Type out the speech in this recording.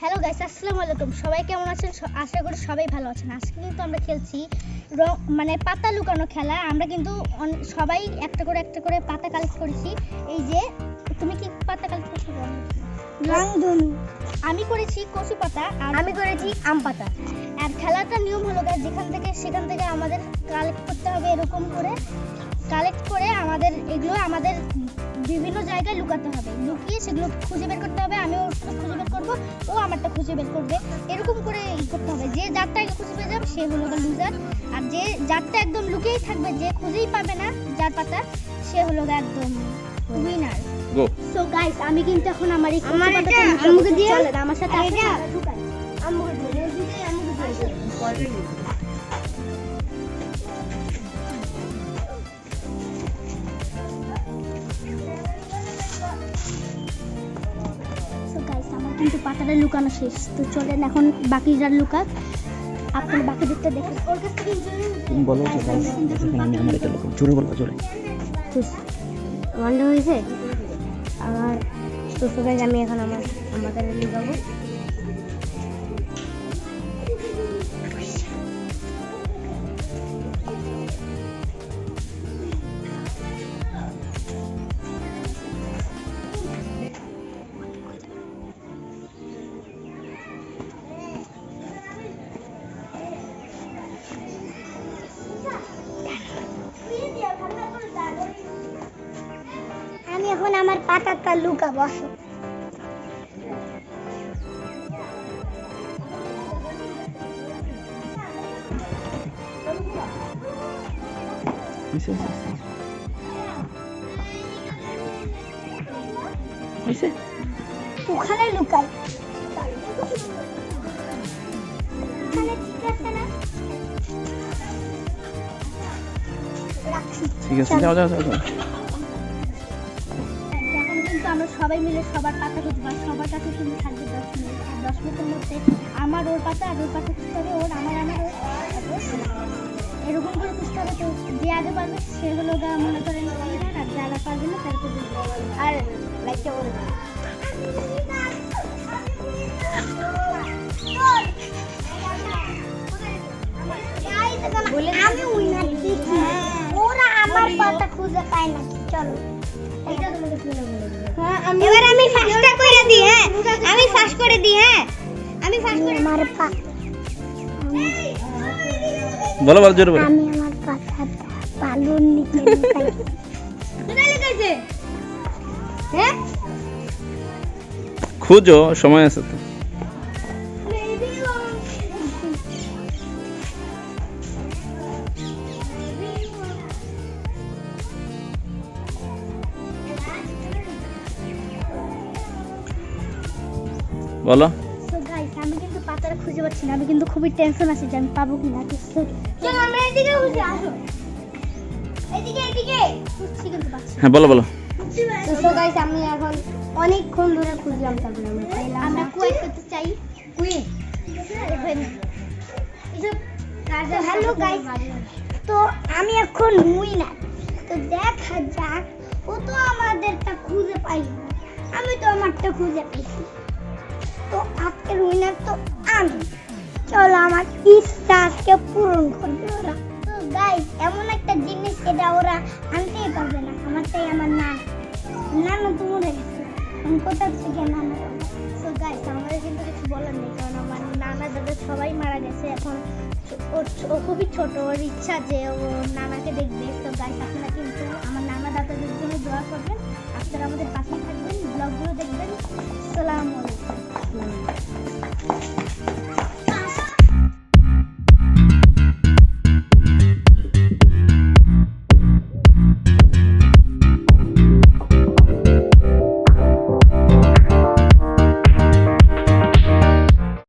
Hello guys, আসসালামু আলাইকুম। সবাই কেমন আছেন? আশা করি সবাই ভালো আছেন। আজকে কিন্তু আমরা খেলছি মানে পাতা লুকানো খেলা। আমরা কিন্তু সবাই একটা করে পাতা কালেক্ট করেছি। এই যে তুমি কি পাতা কালেক্ট করছো? রামধনু। আমি করেছি কচু পাতা আর আমি করেছি আম পাতা। আর খেলাটার নিয়ম হলো যেখান থেকে সেখান থেকে আমাদের কালেক্ট করতে হবে। এরকম করে কালেক্ট করে আমাদের বিভিন্ন জায়গায় লুকাতে হবে। লুকিয়ে সেগুলো খুঁজে বের করতে হবে। আমি ওরটা খুঁজে বের করবো, ও আমারটা খুঁজে বের করবে। এরকম করে করতে হবে। যে যারটা আগে খুঁজে পেয়ে যাবে সে হলো লুজার, আর যে যারটা একদম লুকিয়েই থাকবে, যে খুঁজেই পাবে না যার পাতা, সে হলো একদম উইনার। সো গাইস, আমি কিন্তু এখন আমার এই আমাকে দিয়ে চলেন আমার সাথে এটা ঢুকাই। আমুকে দিয়ে আমার কিন্তু পাতাটা লুকানো শেষ। তো চলেন এখন বাকি যার লুকাক, আপনার বাকি দিকটা দেখুন। ওর কাছ থেকে তুমি বলো যে গাইস এখানে আমি আমার এটা লুকাবো। জোরে বলো, জোরে। মন্ড হয়েছে আমার। তো গাইস আমি এখন আমাদের লুকাবো। আমি এখন আমার পাতাটা লুকাবো। ওখানে লুকাই। ঠিক আছে, যাও যাও যাও। এখন কিন্তু আমরা সবাই মিলে সবার পাতা খুঁজবো। সবার কাছে কিন্তু থাকবে 10 মিনিট। আর 10 মিনিটের মধ্যে আমার ওর পাতা আর ওর পাতা খুঁজতে হবে, ওর আমার ওর। এরকম করে খুঁজতে হবে। তো যে আগে পারবে সে হলো মনে করেন উইনার, আর যারা পারবে না তারা তো আর লাইকটা করে দাও। আমি উইনার দেখি, ওরা আমার পাতা খুঁজে পায় না। চলো এটা তোমাকে শুনে বলে দিই। হ্যাঁ, এবার আমি ফার্স্টটা করে দিই। হ্যাঁ, আমি ফার্স্ট করে দিই। হ্যাঁ, আমি ফার্স্ট করে আমার বলো বলো, জোরে বলো। আমি আমার পাতা বালুন নিচে লুকাই। কোথায় লুকাইছে? হ্যাঁ, খুঁজো, সময় আছে তো। বলো। সো গাইস, আমি কিন্তু পাতাটা খুঁজে পাচ্ছি না। আমি কিন্তু খুবই টেনশন আছে যে আমি পাবো কিনা। চলো আমরা এদিকে বসে আসো। এদিকে খুঁজছি কিন্তু পাচ্ছি না। হ্যাঁ বলো বলো। তো গাইস আমি এখন অনেকক্ষণ ধরে খুঁজলাম, তারপরে আমরা পাইলাম আমরা না। কুয়েট করতে চাই। কুইট। হ্যালো গাইস, তো আমি এখন উইনার। তো দেখা যাক, ও তো আমাদেরটা খুঁজে পাইনি, আমি তো আমারটা খুঁজে পাইছি। তো আজকের উইনার তো আমি। চলো আমার ইচ্ছা আজকে পূরণ করবে ওরা। তো গাইস, এমন একটা জিনিস যেটা ওরা আনতেই পারবে না, আমারটাই আমার নানা তো মরে গেছে। আমি কোথা থেকে নানা পাবো? সো গাইস, আমাদের কিন্তু কিছু বলার নেই, কারণ আমার নানা দাদা সবাই মারা গেছে। এখন ও খুবই ছোট, ওর ইচ্ছা যে ও নানাকে দেখবে। তো গাইস, আপনারা কিন্তু আমার নানা দাদাদের জন্য দোয়া করবেন। আপনারা আমাদের পাশেই থাকবেন, ব্লগগুলো দেখবেন। সালাম।